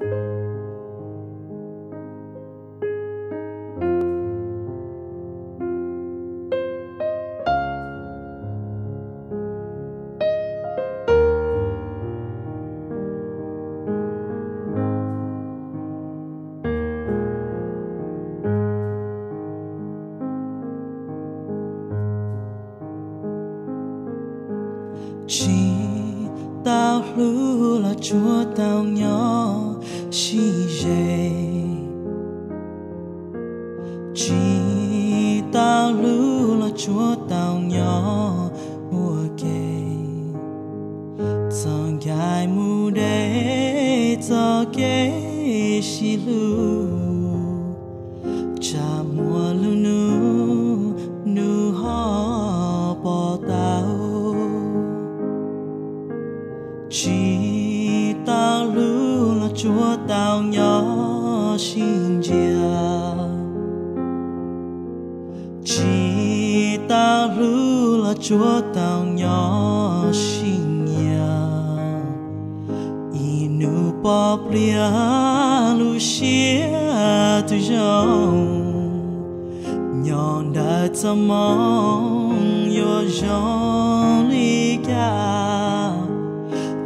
Chỉ tao lưu là chúa tao nhỏ xì dày. Chỉ tao lưu là chúa tao nhỏ mùa kề. Trong gai mù đê cho kê xì lưu. Cha mùa lưu nu họ bỏ tao. Chỉ tao lưu là chúa tao nhỏ xin chia. Chỉ tao lưu là chúa tao nhỏ xin nhà. Inu bóp lia lu xia tu dòng. Nhọn đã cho mong yo dòng ly ca.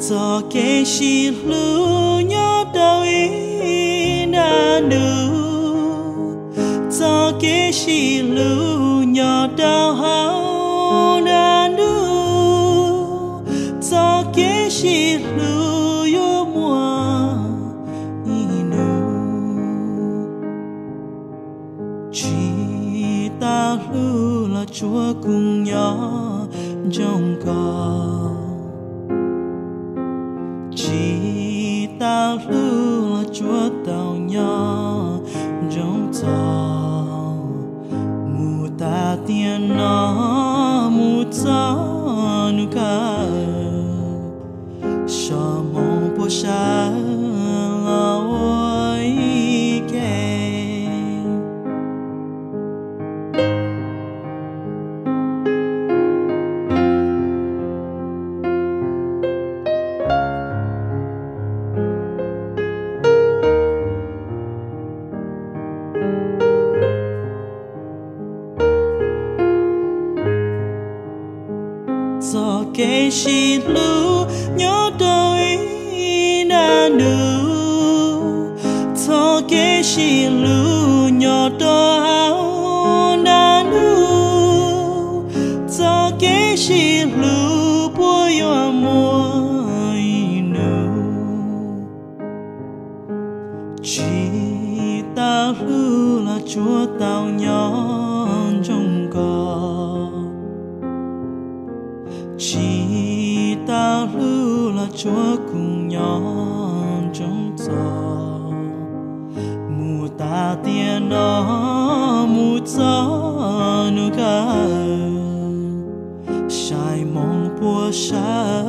Cho cái xì lưu nhớ đâu ý đã đủ. Cho cái xì lưu nhớ đâu hao đã đủ. Cho cái xì lưu yo mùa inu. Chỉ ta lưu là chúa cùng nhỏ trong cỏ. Chỉ tao lưu là chúa tao nhỏ trong gió. Mù ta tiền nó mù gió nu ca. Cho mong bố xa là ôi kê. Cho cái xì lưu nhớ đâu ý đã đủ. Cho cái xì lưu nhớ đâu hao đã đủ. Cho cái xì lưu bố yo mùa inu. Chỉ tao lưu là chúa tao nhỏ trong cỏ. Chỉ tao lưu là chúa cùng nhỏ trong gió. Mù ta tiền nó mù gió nu ca. Sai mong bùa xa